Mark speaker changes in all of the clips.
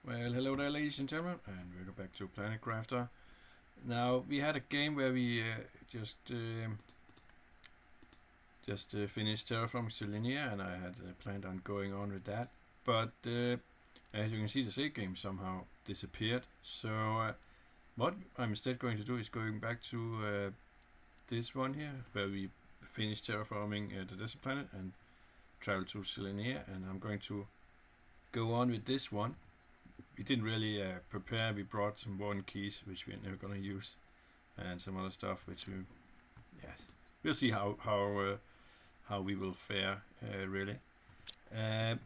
Speaker 1: Well, hello there, ladies and gentlemen, and welcome back to Planetcrafter. Now, we had a game where we just finished terraforming Selenea, and I had planned on going on with that. But as you can see, the save game somehow disappeared. So what I'm instead going to do is going back to this one here, where we finished terraforming the desert planet and travel to Selenea, and I'm going to go on with this one. We didn't really prepare. We brought some warden keys, which we're never going to use, and some other stuff, which we'll see how we will fare. Really, I'm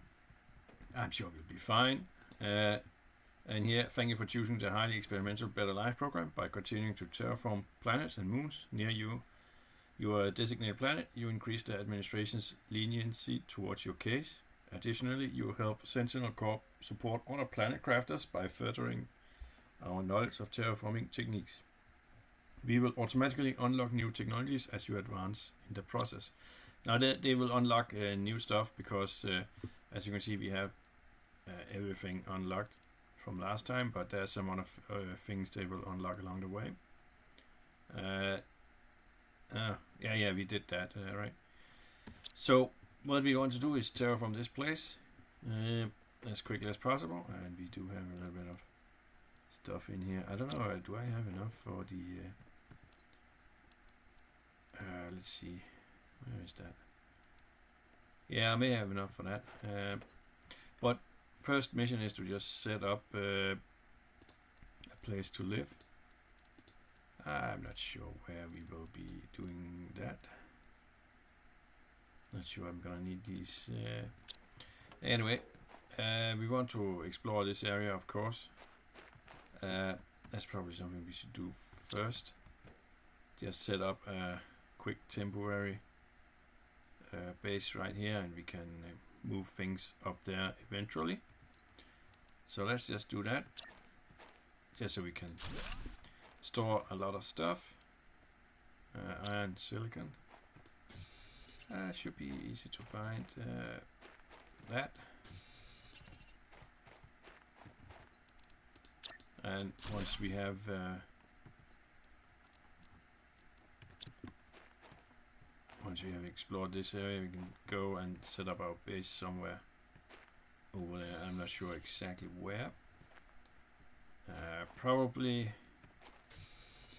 Speaker 1: sure we'll be fine. And here, thank you for choosing the highly experimental Better Life program. By continuing to terraform planets and moons near your designated planet, you increase the administration's leniency towards your case. Additionally, you help Sentinel Corp support other planet crafters by furthering our knowledge of terraforming techniques. We will automatically unlock new technologies as you advance in the process. Now they will unlock new stuff because, as you can see, we have everything unlocked from last time, but there's some other things they will unlock along the way. We did that, right? So what we want to do is terraform this place as quickly as possible, and we do have a little bit of stuff in here. I don't know, do I have enough for the let's see, where is that? Yeah, I may have enough for that, but first mission is to just set up a place to live. I'm not sure where we will be doing that. Not sure I'm gonna need these. Anyway, we want to explore this area, of course. That's probably something we should do first. Just set up a quick temporary base right here, and we can move things up there eventually. So let's just do that, just so we can store a lot of stuff. Iron, silicon. Should be easy to find that. And once we have explored this area, we can go and set up our base somewhere over there. I'm not sure exactly where. Probably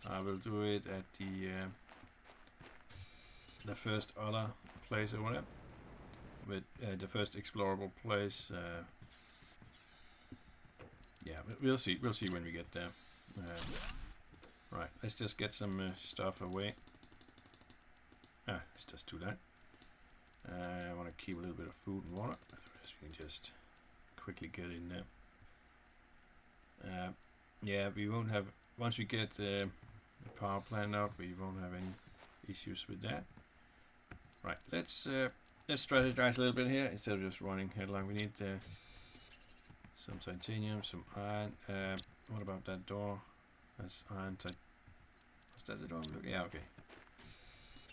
Speaker 1: I will do it at the first other place over there, with the first explorable place. Yeah, we'll see when we get there. Right, let's just get some stuff away. Let's just do that. I want to keep a little bit of food and water, otherwise we can just quickly get in there. Yeah, we won't have, once we get the power plant up, we won't have any issues with that. Right, let's strategize a little bit here instead of just running headlong. We need some titanium, some iron. What about that door? That's iron. Was that the door? Yeah, okay.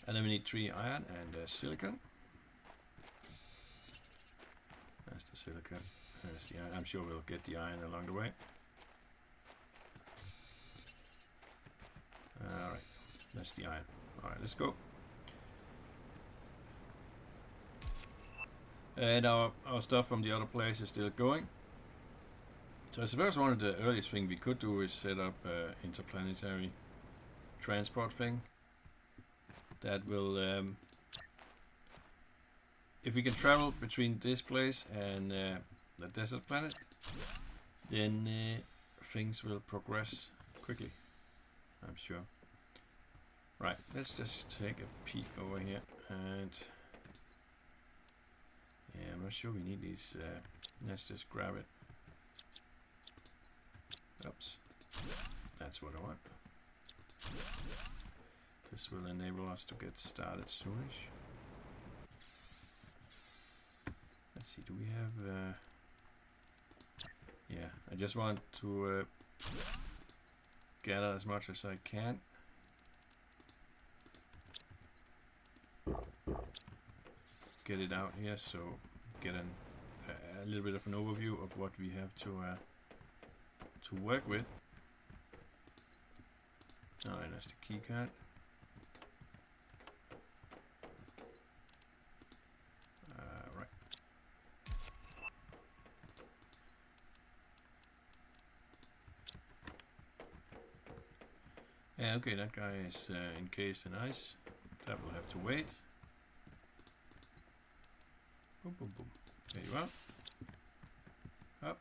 Speaker 1: And then we need 3 iron and silicon. That's the silicon. There's the iron. I'm sure we'll get the iron along the way. Alright, that's the iron. Alright, let's go. And our stuff from the other place is still going. So I suppose one of the earliest things we could do is set up an interplanetary transport thing. That will, if we can travel between this place and the desert planet, then things will progress quickly, I'm sure. Right, let's just take a peek over here, and yeah, I'm not sure we need these. Let's just grab it. Oops, that's what I want. This will enable us to get started soonish. Let's see, do we have... yeah, I just want to gather as much as I can. Get it out here, so get a little bit of an overview of what we have to to work with. Alright, that's the key card. Right. Yeah, okay, that guy is encased in ice. That will have to wait. Boom, boom, boom. There you are. Up.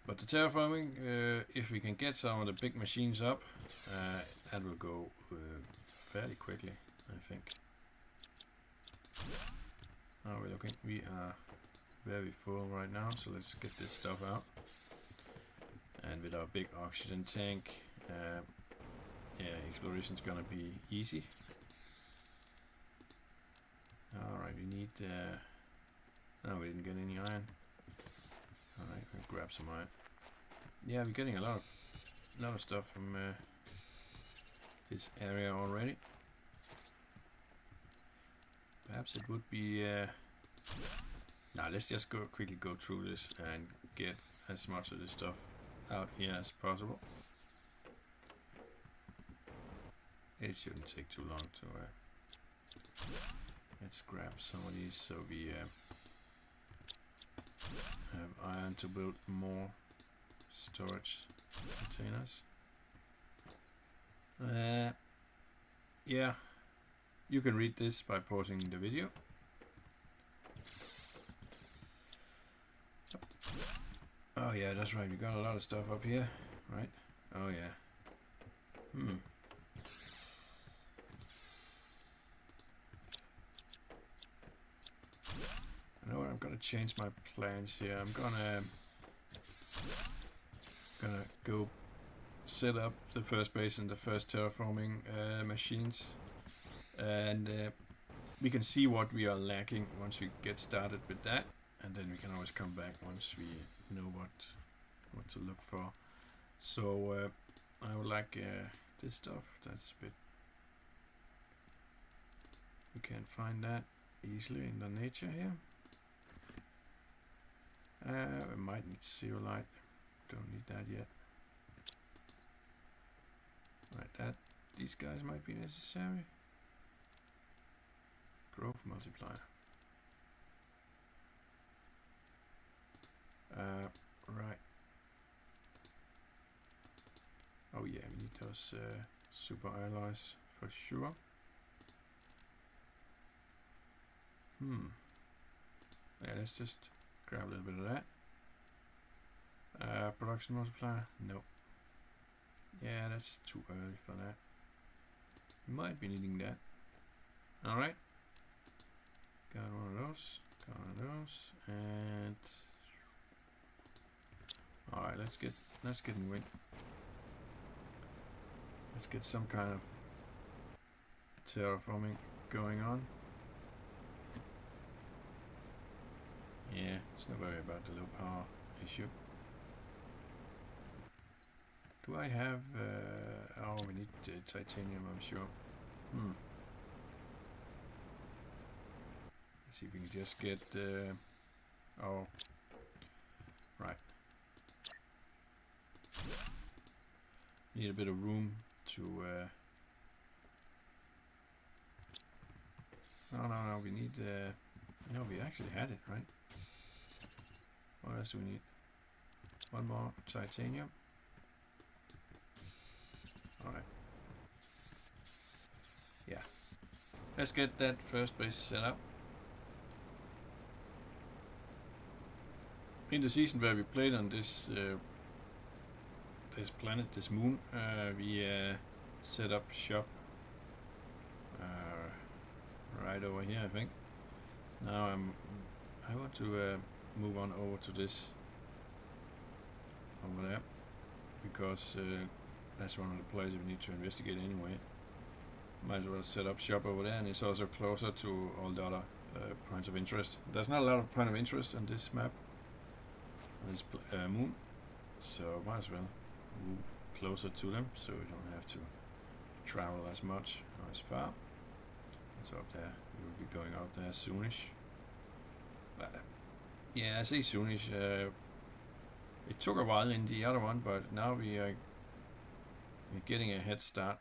Speaker 1: But the terraforming, if we can get some of the big machines up, that will go fairly quickly, I think. How are we looking? We are very full right now, so let's get this stuff out. And with our big oxygen tank, yeah, exploration's gonna be easy. Alright, we need... no, we didn't get any iron. Alright, we'll grab some iron. Yeah, we're getting a lot of stuff from this area already. Perhaps it would be... now, let's just quickly go through this and get as much of this stuff out here as possible. It shouldn't take too long to... let's grab some of these so we have iron to build more storage containers. Yeah, you can read this by pausing the video. Oh yeah, that's right, we got a lot of stuff up here, right? Oh yeah. You know what, I'm gonna change my plans here. I'm gonna go set up the first base and the first terraforming machines, and we can see what we are lacking once we get started with that, and then we can always come back once we know what to look for. So I would like this stuff. That's a bit... we can't find that easily in the nature here. We might need zeolite. Don't need that yet. Right, these guys might be necessary. Growth multiplier. Right. Oh yeah, we need those super alloys for sure. Yeah, let's just grab a little bit of that. Production multiplier? Nope. Yeah, that's too early for that. Might be needing that. Alright. Got one of those. Got one of those. And alright, let's get moving. Let's get some kind of terraforming going on. Yeah, let's not worry about the low power issue. Do I have... oh, we need titanium, I'm sure. Let's see if we can just get... oh, right. Need a bit of room to... no, we need... no, we actually had it, right? What else do we need? One more titanium. Alright. Yeah. Let's get that first base set up. In the season where we played on this this planet, this moon, we set up shop right over here, I think. Now I want to move on over to this over there, because that's one of the places we need to investigate anyway. Might as well set up shop over there, and it's also closer to all the other points of interest. There's not a lot of point of interest on this map, on this moon, so might as well move closer to them so we don't have to travel as much or as far. It's up there. We will be going out there soonish. But yeah, I say soonish. It took a while in the other one, but now we're getting a head start.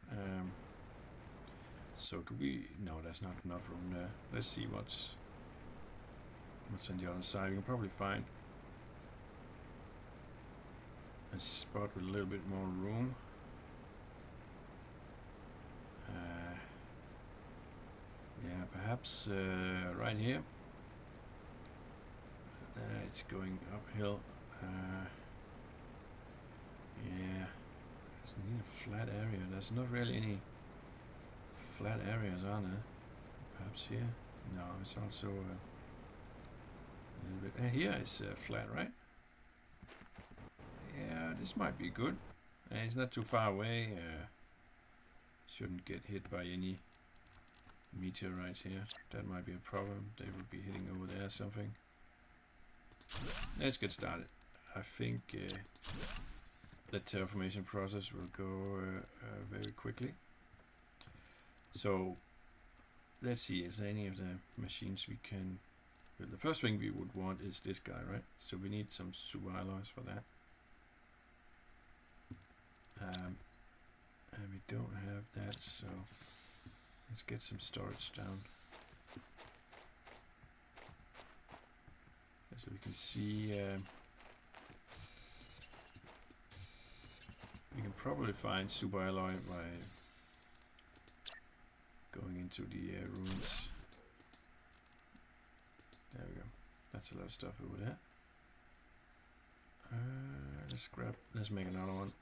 Speaker 1: So do we? No, there's not enough room there. Let's see what's on the other side. We can probably find a spot with a little bit more room. Yeah, perhaps right here. It's going uphill. Yeah, it's need a flat area. There's not really any flat areas, are there? Perhaps here? No, it's also a little bit. Here is flat, right? Yeah, this might be good. It's not too far away. Shouldn't get hit by any meteorites here. That might be a problem. They will be hitting over there something. Let's get started. I think the terraformation process will go very quickly. So let's see, is there any of the machines we can build? The first thing we would want is this guy, right? So we need some super alloys for that. And we don't have that, so let's get some storage down. So we can see we can probably find super alloy by going into the ruins. There we go. That's a lot of stuff over there. Let's make another one.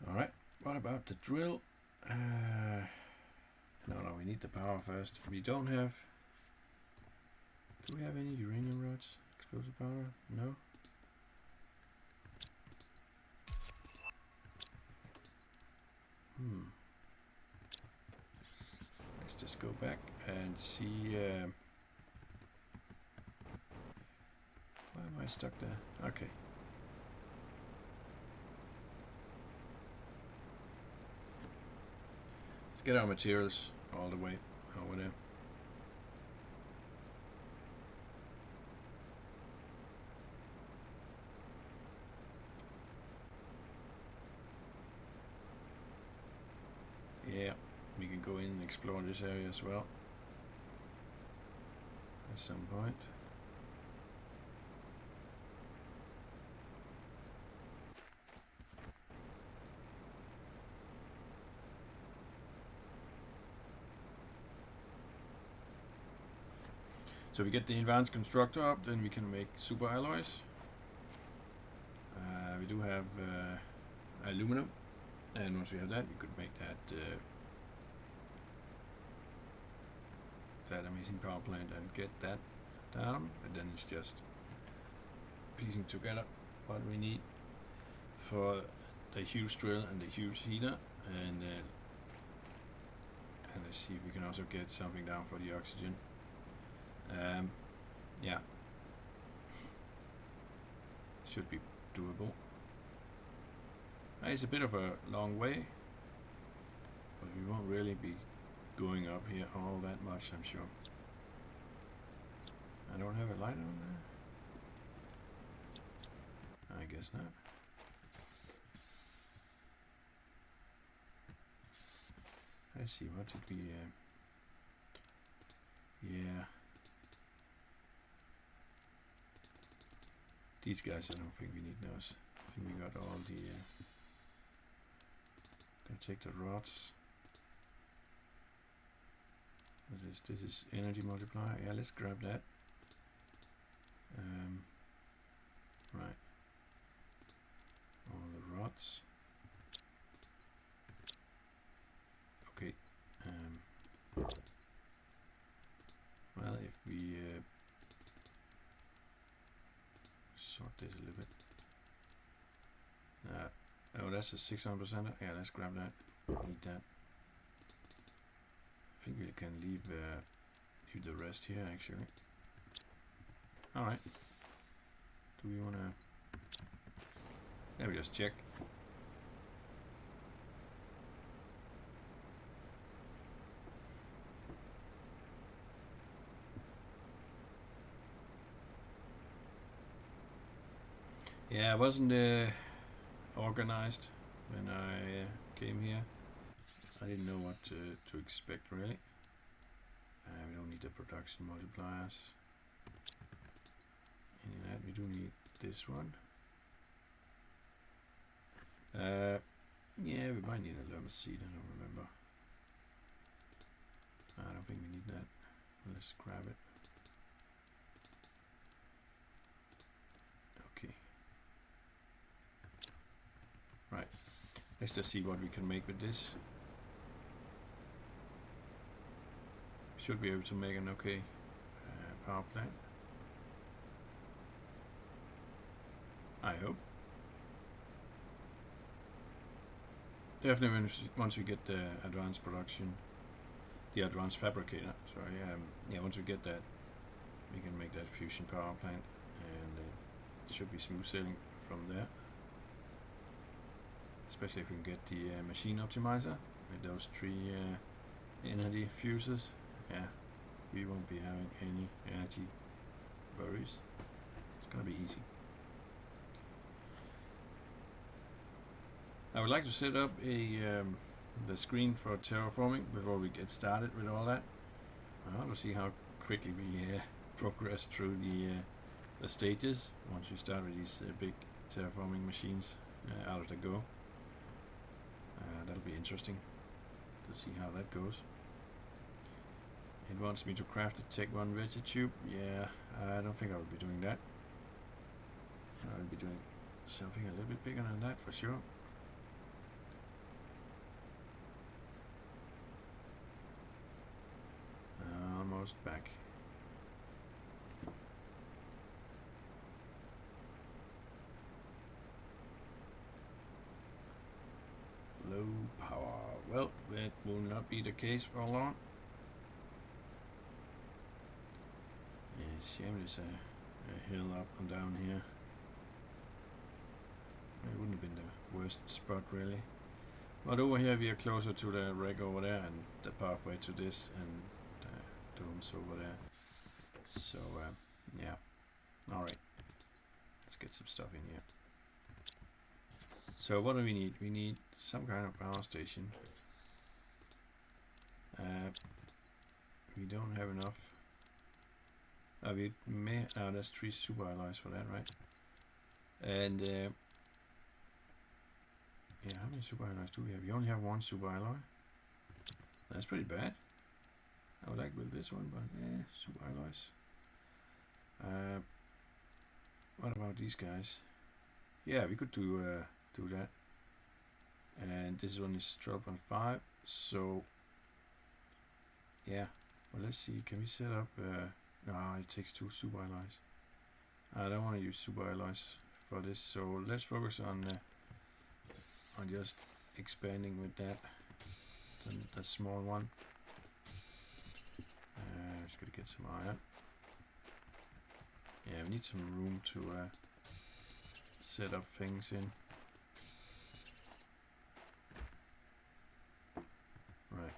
Speaker 1: Alright, what about the drill? No, we need the power first. We don't have... Do we have any uranium rods? Explosive power? No? Let's just go back and see... why am I stuck there? Okay. Let's get our materials all the way over there. Yeah, we can go in and explore this area as well at some point. So we get the advanced constructor up, then we can make super alloys. We do have aluminum, and once we have that, we could make that that amazing power plant and get that down. And then it's just piecing together what we need for the huge drill and the huge heater, and let's see if we can also get something down for the oxygen. Yeah, should be doable. It's a bit of a long way, but we won't really be going up here all that much, I'm sure. I don't have a light on there. I guess not. Let's see, what did we... yeah. These guys, I don't think we need those. I think we got all the... gonna take the rods. This is energy multiplier. Yeah, let's grab that. Right. All the rods. Okay. Well, if we sort this a little bit. Oh, that's a 600%. Yeah, let's grab that. Need that. I think we can leave the rest here actually. Alright. Do we wanna... Let me just check. Yeah, I wasn't organized when I came here. I didn't know what to expect really. We don't need the production multipliers. Any of that. We do need this one. Yeah, we might need a llama seed. I don't remember. I don't think we need that. Let's grab it. Okay. Right. Let's just see what we can make with this. Should be able to make an okay power plant. I hope. Definitely once we get the advanced production, the advanced fabricator, sorry, yeah, once we get that, we can make that fusion power plant, and it should be smooth sailing from there. Especially if we can get the machine optimizer with those 3 energy fuses. Yeah, we won't be having any energy worries. It's gonna be easy. I would like to set up the screen for terraforming before we get started with all that. I want to see how quickly we progress through the stages once we start with these big terraforming machines out of the go. That'll be interesting to see how that goes. It wants me to craft a Tech 1 veggie tube. Yeah, I don't think I will be doing that. I'll be doing something a little bit bigger than that for sure. Almost back. Low power. Well, that will not be the case for long. Yeah, shame there's a hill up and down here. It wouldn't have been the worst spot really. But over here we are closer to the wreck over there and the pathway to this and domes over there. So yeah. Alright. Let's get some stuff in here. So what do we need? We need some kind of power station. We don't have enough. We may. There's 3 super alloys for that, right? And yeah, how many super alloys do we have? We only have 1 super alloy. That's pretty bad. I would like to build this one, but yeah, super alloys. What about these guys? Yeah, we could do that. And this one is 12.5. So yeah, well, let's see. Can we set up? It takes 2 super alloys. I don't want to use super alloys for this, so let's focus on just expanding with that. The small one. Just gotta get some iron. Yeah, we need some room to set up things in. Right.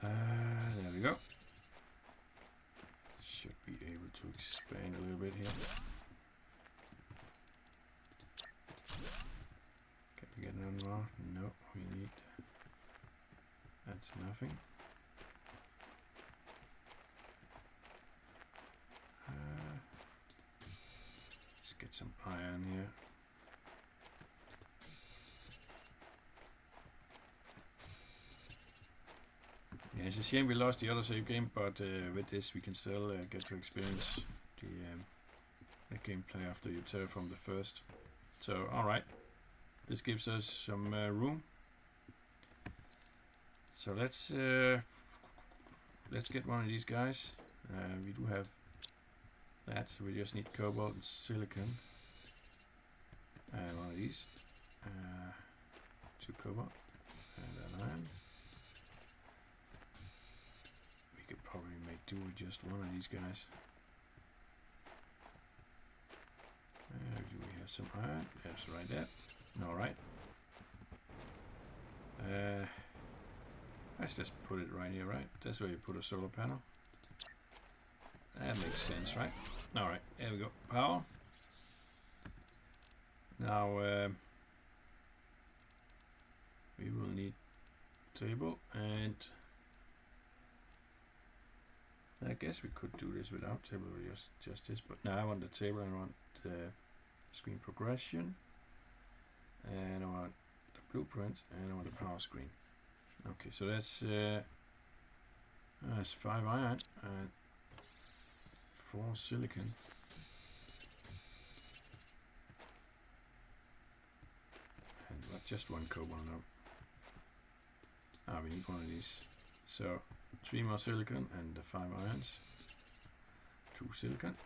Speaker 1: There we go. Should be able to expand a little bit here. Can we get another more? No, we need... That's nothing. Let's get some iron here. Yeah, it's a shame we lost the other save game, but with this we can still get to experience the gameplay after you terraform the first. So, alright. This gives us some room. So let's get one of these guys. We do have that. So we just need cobalt and silicon. And one of these. 2 cobalt. And an iron. We could probably make do with just one of these guys. Do we have some iron? That's right there. Alright. Let's just put it right here, right? That's where you put a solar panel. That makes sense, right? Alright, there we go. Power. Now, we will need table, and I guess we could do this without table, just this, but now I want the table, I want the screen progression, and I want the blueprint, and I want the power screen. Okay, so that's 5 iron and 4 silicon. And just 1 cobalt now. We need one of these. So 3 more silicon and the 5 irons. 2 silicon.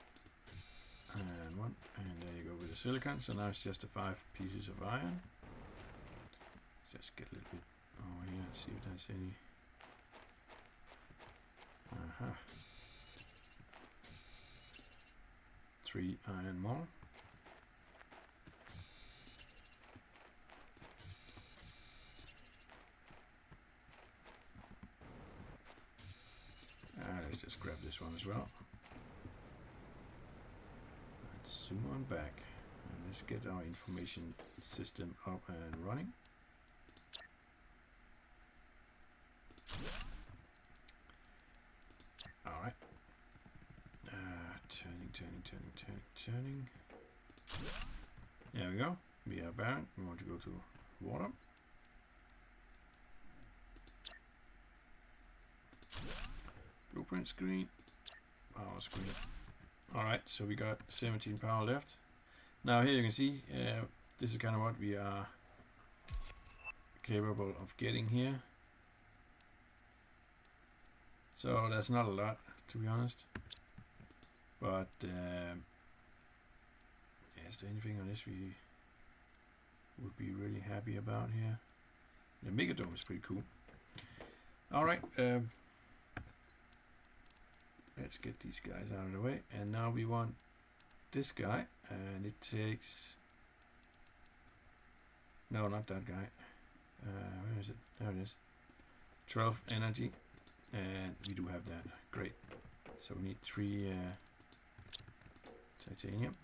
Speaker 1: And 1. And there you go with the silicon. So now it's just the 5 pieces of iron. Let's just get a little bit over here and see if there's any. Aha. 3 iron more. Let's just grab this one as well. Let's zoom on back and let's get our information system up and running. Alright. Turning. There we go. We are barren. We want to go to water. Blueprint screen, power screen. Alright, so we got 17 power left. Now here you can see, this is kind of what we are capable of getting here. So that's not a lot, to be honest. But is there anything on this we would be really happy about here? The Megadome is pretty cool. Alright, let's get these guys out of the way. And now we want this guy, and it takes, no, not that guy. Where is it? There it is. 12 energy, and we do have that. Great. So we need 3 titanium.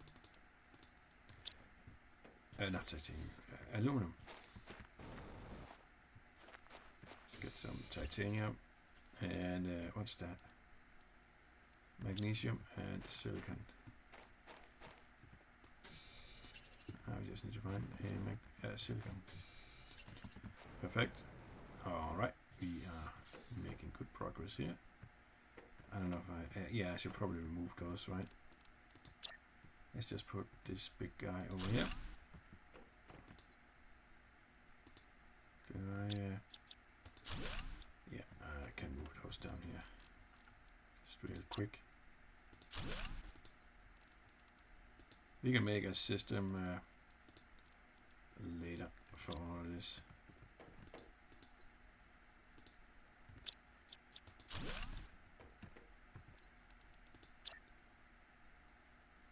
Speaker 1: Not titanium, aluminum. Let's get some titanium, and what's that? Magnesium and silicon. We just need to find a silicon. Perfect. Alright, we are making good progress here. I don't know if yeah, I should probably remove those, right? Let's just put this big guy over here. Yeah, I can move those down here. Just real quick. We can make a system later for all this.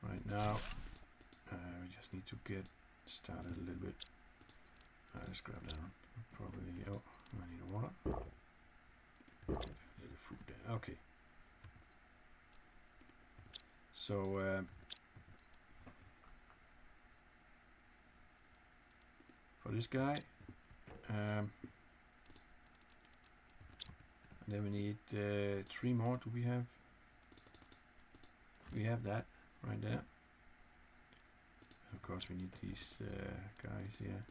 Speaker 1: Right now, we just need to get started a little bit. Let's grab that one. Probably, oh, I need a water. A little food there. Okay. So, for this guy, and then we need 3 more. Do we have? We have that right there. Of course, we need these guys here.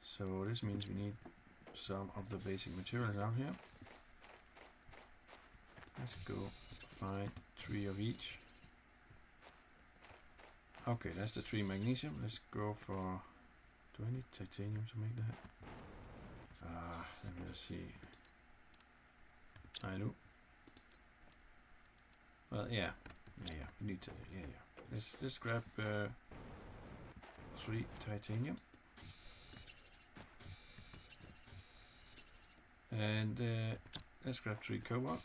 Speaker 1: So this means we need some of the basic materials out here. Let's go find 3 of each. Okay, that's the 3 magnesium. Let's go for. Do I need titanium to make that? Let me see. I do. Well, yeah. We need to. Yeah. Let's grab 3 titanium. And let's grab 3 cobalt.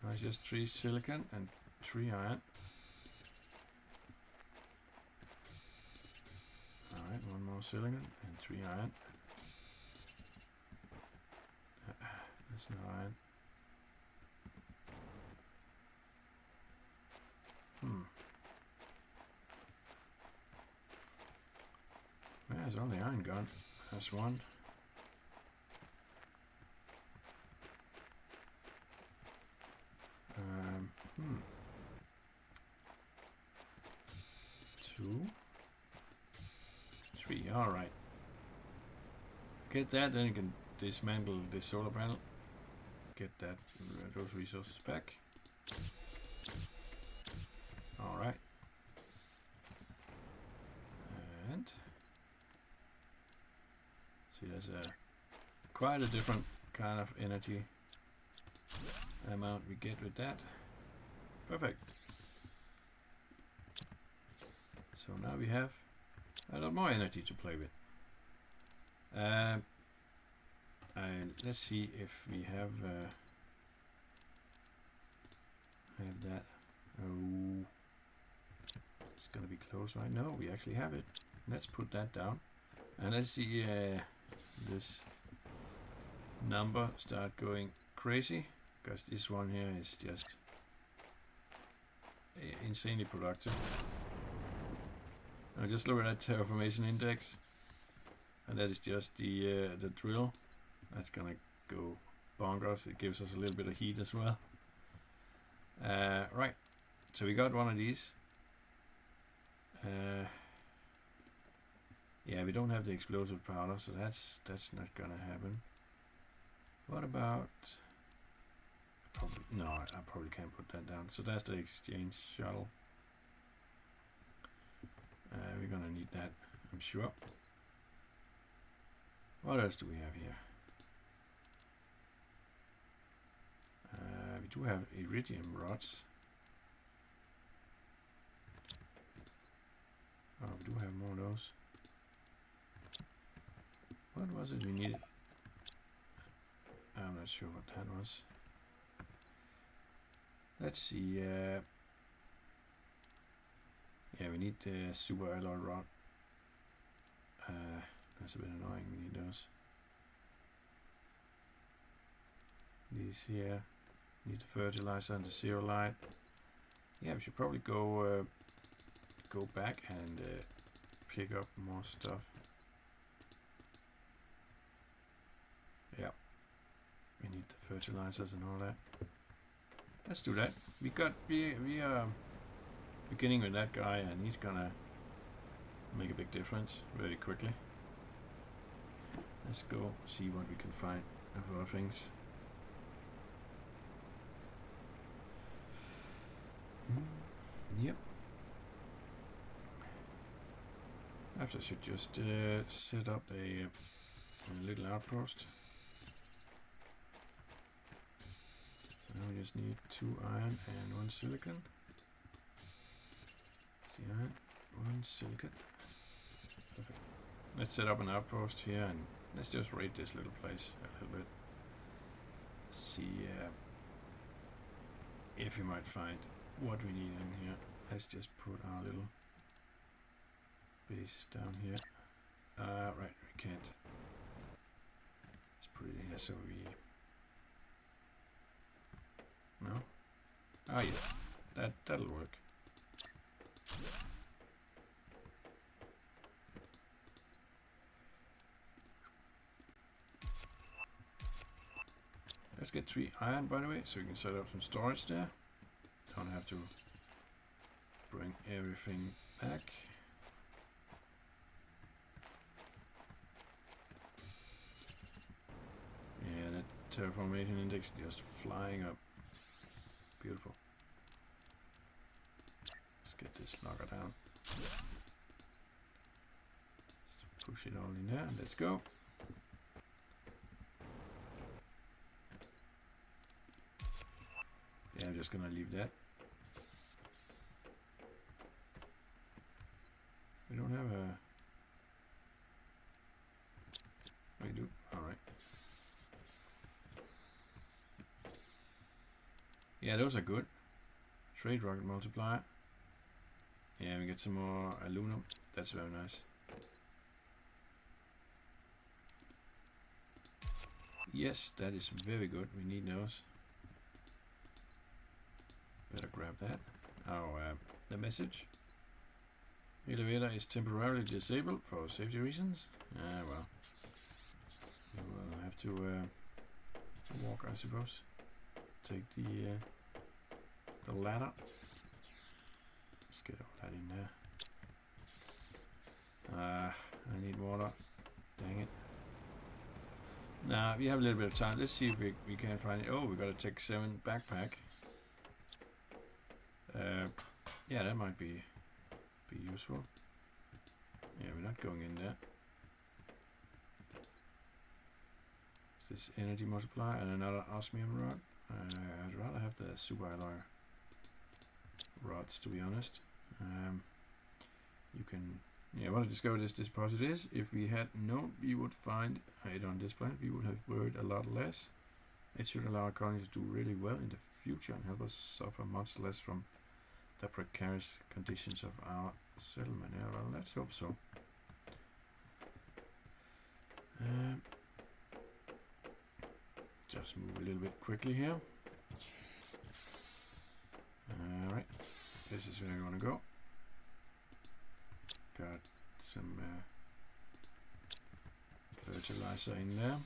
Speaker 1: That's just 3 silicon and 3 iron. Alright, 1 more silicon and 3 iron. That's no iron. Where's all the iron gone? That's 1. 2, 3. Alright. Get that, then you can dismantle the solar panel. Get that those resources back. Alright. And see, there's quite a different kind of energy amount we get with that. Perfect. So now we have a lot more energy to play with. And let's see if we have that. Oh, it's gonna be close, right? No, we actually have it. Let's put that down, and let's see this number start going crazy, because this one here is just insanely productive. Now just look at that terraformation index, and that is just the drill. That's gonna go bonkers. It gives us a little bit of heat as well. Right, so we got one of these. Yeah, we don't have the explosive powder, so that's not gonna happen. What about? No, I probably can't put that down. So that's the exchange shuttle. We're gonna need that, I'm sure. What else do we have here? We do have iridium rods. Oh, we do have more of those. What was it we needed? I'm not sure what that was. Let's see. Yeah, we need the super alloy rod. That's a bit annoying. We need those. These here. Need the fertilizer and the zeolite. Yeah, we should probably go back and pick up more stuff. Yeah, we need the fertilizers and all that. Let's do that. We are beginning with that guy, and he's gonna make a big difference very quickly. Let's go see what we can find of other things. Yep. Perhaps I should just set up a little outpost. So now we just need 2 iron and 1 silicon. The iron, 1 silicon. Perfect. Let's set up an outpost here, and let's just raid this little place a little bit. See if we might find what we need in here. Let's just put our little base down here. Right, we can't. Let's put it in here so we... No? Ah, yeah. That'll work. Let's get 3 iron, by the way, so we can set up some storage there. Don't have to bring everything back. Yeah, that terraformation index just flying up. Beautiful. Let's get this logger down. Let's push it all in there. Let's go. Yeah, I'm just gonna leave that. We don't have a... We do. Alright. Yeah, those are good. Trade rocket multiplier. Yeah, we get some more aluminum. That's very nice. Yes, that is very good. We need those. Better grab that. Oh, the message. Elevator is temporarily disabled for safety reasons. Ah, well. We will have to walk, I suppose. Take the ladder. Let's get all that in there. I need water. Dang it. Nah, we have a little bit of time. Let's see if we can find it. Oh, we got a Tech 7 backpack. Yeah, that might be useful. Yeah, we're not going in there. Is this energy multiplier and another osmium rod? I'd rather have the super alloy rods, to be honest. You can... Yeah, what a discover this deposit is. If we had known we would find it on this planet, we would have worried a lot less. It should allow our colonies to do really well in the future and help us suffer much less from the precarious conditions of our settlement. Yeah, well, let's hope so. Just move a little bit quickly here. Alright, this is where we want to go. Got some fertilizer in there.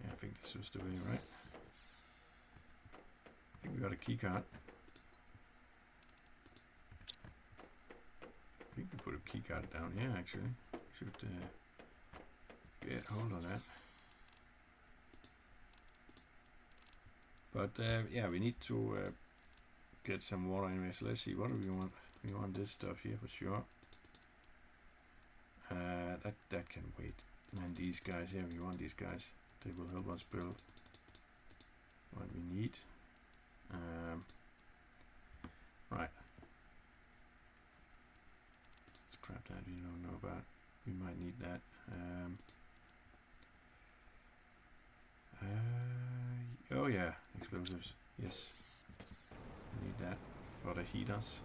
Speaker 1: Yeah, I think this was the way, right? I think we got a key card. I think we put a key card down here, actually. Should get hold of that. But yeah, we need to get some water anyway. So let's see, what do we want? We want this stuff here for sure. That can wait. And these guys here, we want these guys. They will help us build what we need. Right. Let's grab that we don't know about. We might need that. Oh yeah, explosives. Yes. We need that for the heaters.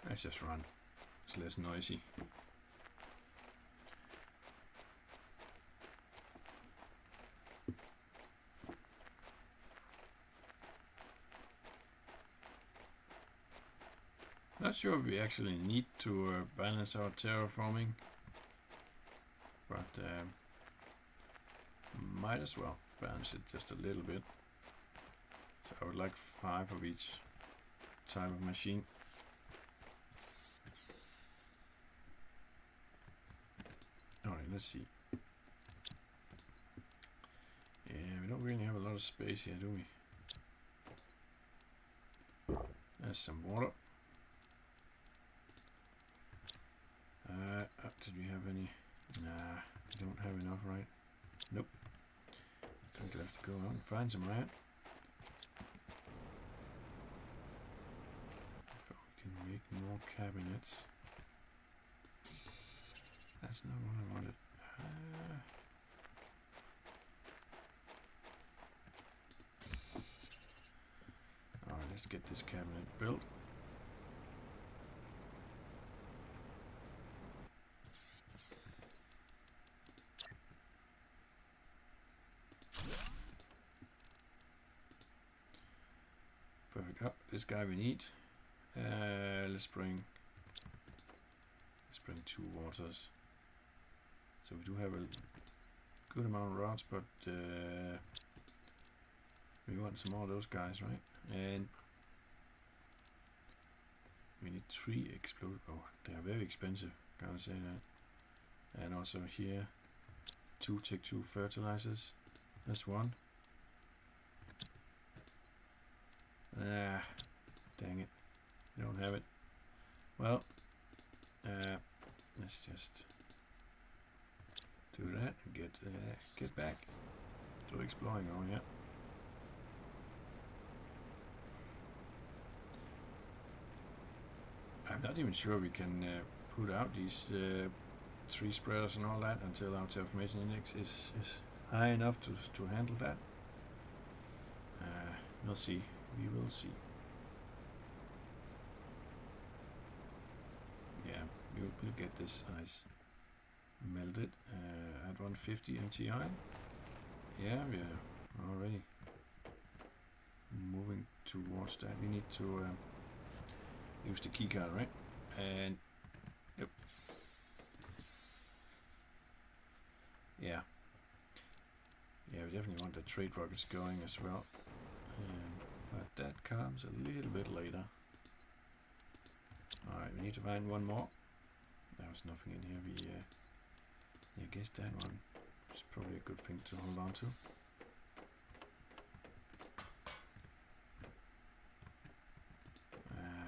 Speaker 1: Let's just run. It's less noisy. Not sure if we actually need to balance our terraforming, but might as well balance it just a little bit. So I would like 5 of each type of machine. Alright, let's see. Yeah, we don't really have a lot of space here, do we? There's some water. Did we have any? Nah, we don't have enough, right? Nope. Think we'll have to go out and find some iron. If we can make more cabinets. That's not what I wanted. Alright, let's get this cabinet built. Perfect. Oh, this guy we need. Let's bring 2 waters. So we do have a good amount of rods, but we want some more of those guys, right? And We need 3 explosive. Oh, they are very expensive. Gotta say that. And also here, 2 Tech 2 fertilizers. That's 1. Ah, dang it. I don't have it. Well, let's just do that and get back to exploring over here. I'm not even sure we can put out these 3 spreaders and all that until our terraformation index is high enough to handle that. We'll see. We will see. Yeah, we'll get this ice melted at 150 MTI. Yeah, we are already moving towards that. We need to use the keycard, right? And yep. Yeah, we definitely want the trade rockets going as well. But that comes a little bit later. Alright, we need to find one more. There was nothing in here. I guess that one is probably a good thing to hold on to.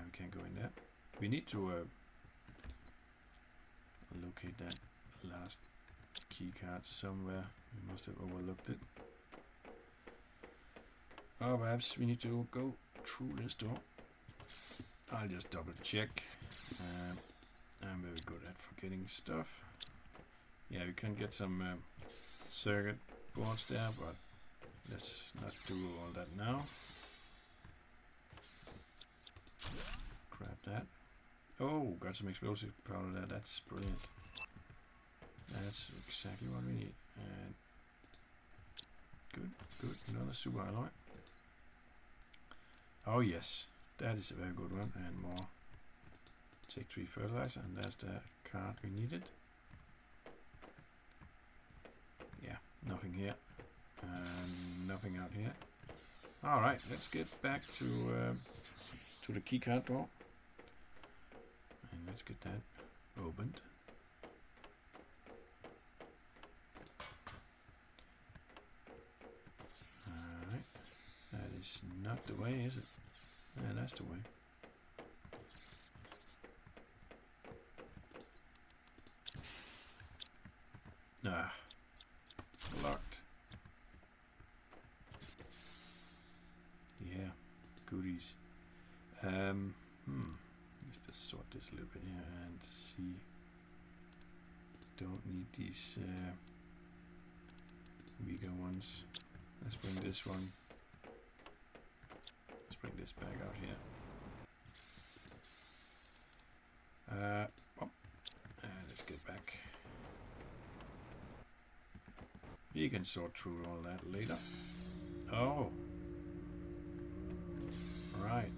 Speaker 1: We can't go in there. We need to locate that last key card somewhere. We must have overlooked it. Oh, perhaps we need to go through this door. I'll just double check. I'm very good at forgetting stuff. Yeah, we can get some circuit boards there, but let's not do all that now. Grab that. Oh, got some explosive powder there. That's brilliant. That's exactly what we need. And good. Another super alloy. Oh yes, that is a very good one. And more Tech 3 fertilizer, and that's the card we needed. Yeah, nothing here. And nothing out here. Alright, let's get back to the keycard door. And let's get that opened. Alright. That is not the way, is it? Yeah, that's the way. Ah. Locked. Yeah. Goodies. Let's just sort this a little bit here and see. Don't need these bigger ones. Let's bring this one. Let's bring this back out here. And let's get back. We can sort through all that later. Oh. Right.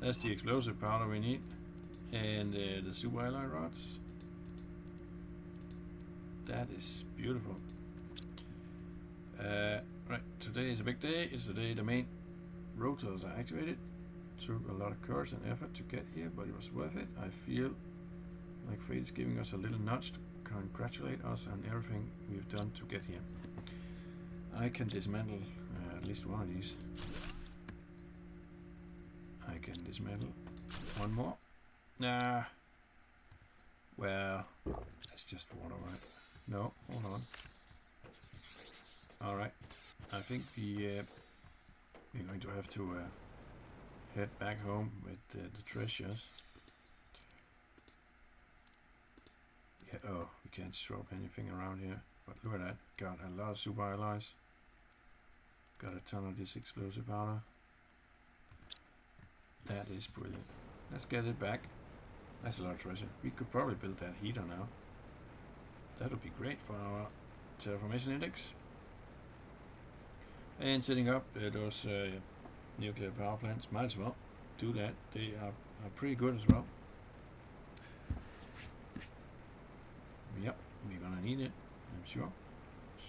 Speaker 1: That's the explosive powder we need. And the super alloy rods. That is beautiful. Right, today is a big day. It's the day the main rotors are activated. Took a lot of courage and effort to get here, but it was worth it. I feel like fate is giving us a little nudge to congratulate us on everything we've done to get here. I can dismantle at least one of these. I can dismantle one more. Nah. Well, that's just water, right? No, hold on. Alright. I think we're going to have to head back home with the treasures. Yeah, oh, we can't drop anything around here. But look at that. Got a lot of super alloys. Got a ton of this explosive powder. That is brilliant. Let's get it back. That's a lot of treasure. We could probably build that heater now. That would be great for our terraformation index. And setting up those nuclear power plants. Might as well do that. They are pretty good as well. Yep, we're gonna need it. I'm sure.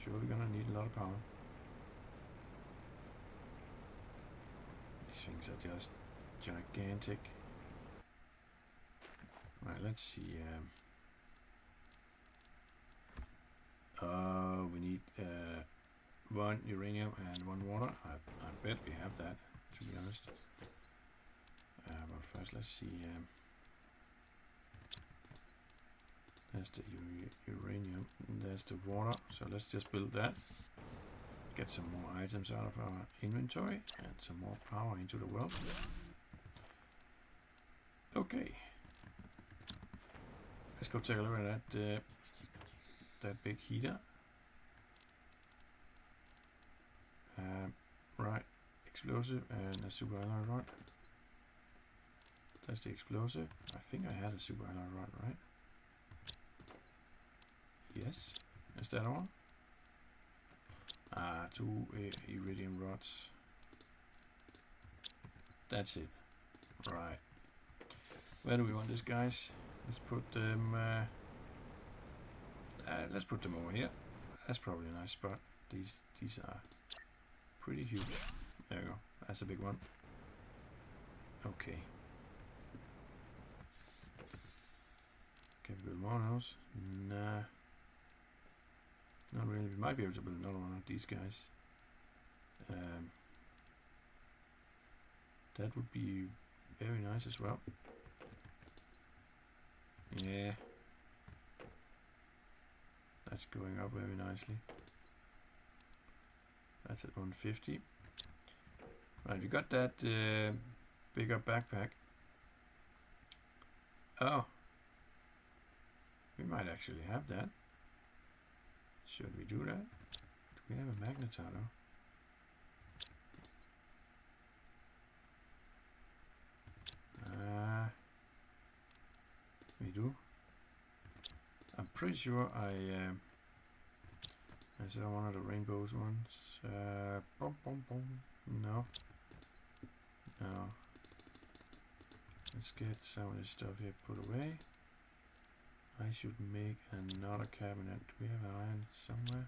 Speaker 1: Sure, we're gonna need a lot of power. These things are just gigantic. Right, let's see. We need 1 uranium and 1 water. I bet we have that, to be honest. But first, let's see. There's the uranium. There's the water. So let's just build that. Get some more items out of our inventory and some more power into the world. Okay. Let's go take a look at that big heater. Right, explosive and a super alloy rod. That's the explosive. I think I had a super alloy rod, right? Yes. Is that one? 2 iridium rods. That's it. Right. Where do we want this, guys? Let's put them. Let's put them over here. That's probably a nice spot. These are pretty huge. There you go. That's a big one. Okay. Can we build more of those? Nah. Not really. We might be able to build another one of these guys. That would be very nice as well. Yeah. That's going up very nicely. That's at 150. Right, we got that bigger backpack. Oh. We might actually have that. Should we do that? Do we have a magnetar though? We do. I'm pretty sure I saw one of the rainbows ones. Boom, boom, boom. No. No. Let's get some of this stuff here put away. I should make another cabinet. Do we have iron somewhere?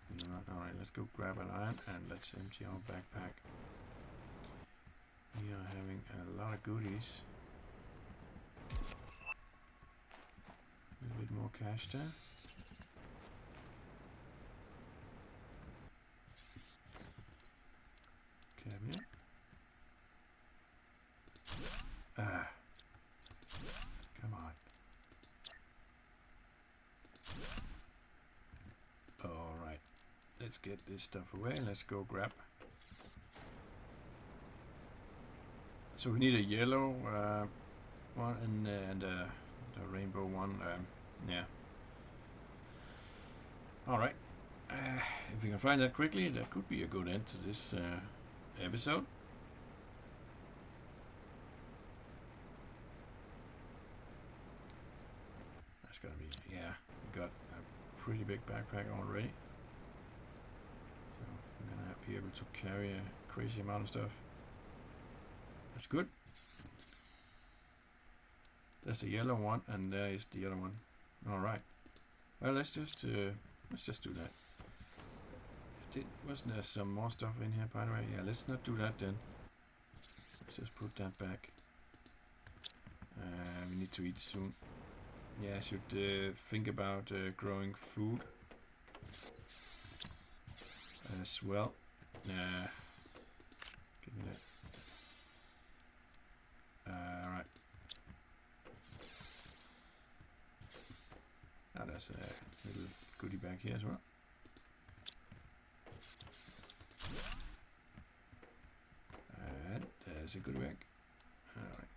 Speaker 1: We do not. Alright, let's go grab an iron and let's empty our backpack. We are having a lot of goodies. A little bit more cash there. Cabinet. Ah. Come on. Alright. Let's get this stuff away. Let's go grab. So we need a yellow one and the rainbow one. Yeah. Alright. If we can find that quickly, that could be a good end to this episode. That's gonna be, yeah, we got a pretty big backpack already. So we're gonna be able to carry a crazy amount of stuff. That's good. That's the yellow one, and there is the other one. Alright. Well, let's just do that. Wasn't there some more stuff in here, by the way? Yeah, let's not do that then. Let's just put that back. We need to eat soon. Yeah, I should think about growing food as well. Give me that. Alright. Now there's a little goodie bag here as well. And there's a goodie bag. Alright.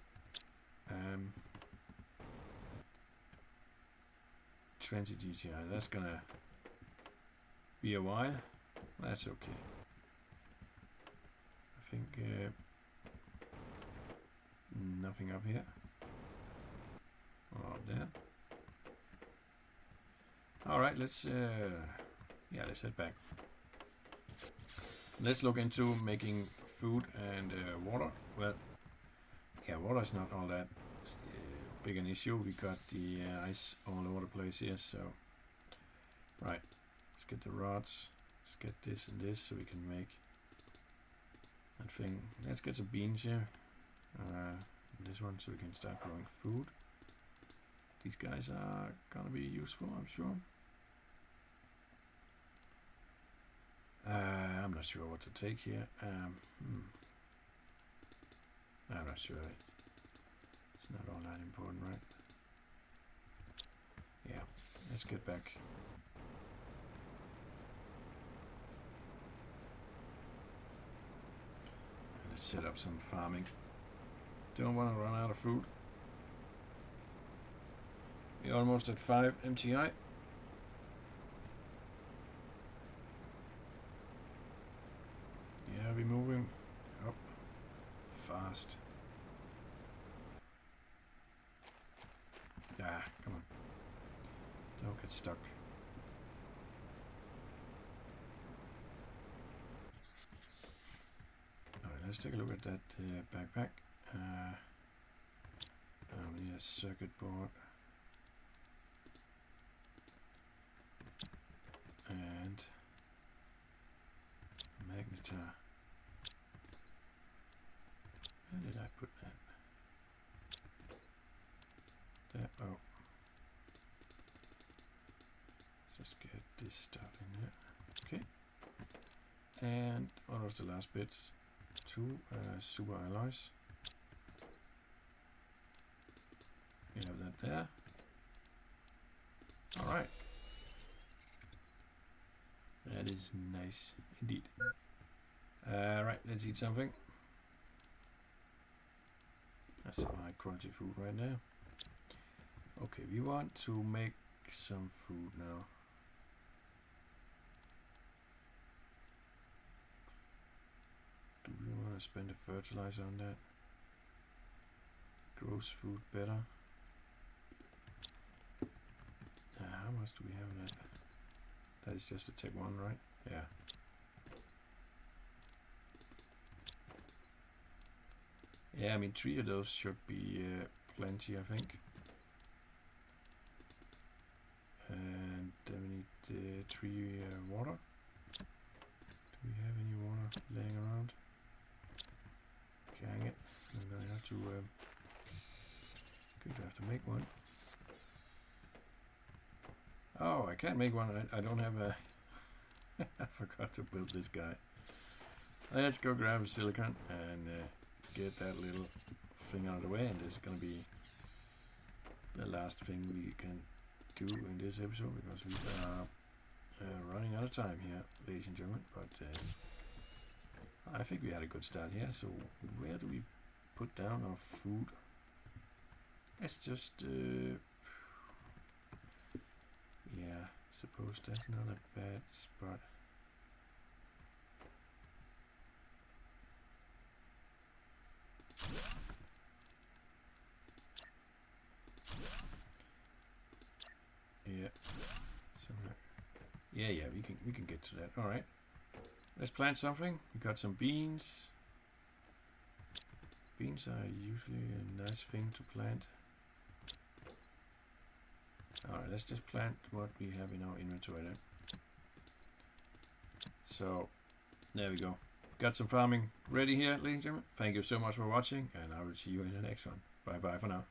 Speaker 1: 20 GTI. That's gonna be a while. That's okay. I think nothing up here. Or up there. Alright, let's head back. Let's look into making food and water. Well, yeah, water is not all that big an issue. We got the ice all over the place here, so right. Let's get the rods. Let's get this and this so we can make I think let's get some beans here. This one so we can start growing food. These guys are gonna be useful, I'm sure. I'm not sure what to take here. I'm not sure. It's not all that important, right? Yeah, let's get back. And let's set up some farming. Don't want to run out of food. We're almost at 5 MTI. Yeah, we're moving up fast. Yeah, come on. Don't get stuck. Alright, let's take a look at that backpack. We need a circuit board. And magnetar. Where did I put that? There. Oh. Let's just get this stuff in there. Okay. And what was the last bits? 2 super alloys. We have that there. Alright. That is nice indeed. Right, let's eat something. That's some high quality food right now. Okay, we want to make some food now. Do we want to spend a fertilizer on that? Grows food better. How much do we have in that? That is just a tech 1, right? Yeah. Yeah, I mean 3 of those should be plenty, I think. And then we need 3 water. Do we have any water laying around? Dang it. I'm gonna have to have to make one. Oh, I can't make one. I don't have a I forgot to build this guy. Let's go grab silicon and get that little thing out of the way, and this is gonna be the last thing we can do in this episode because we are running out of time here, ladies and gentlemen. But I think we had a good start here. So where do we put down our food? Let's just yeah, suppose that's not a bad spot. Yeah. Yeah, we can get to that. All right. Let's plant something. We got some beans. Beans are usually a nice thing to plant. All right, let's just plant what we have in our inventory there. So, there we go. Got some farming ready here, ladies and gentlemen. Thank you so much for watching, and I will see you in the next one. Bye bye for now.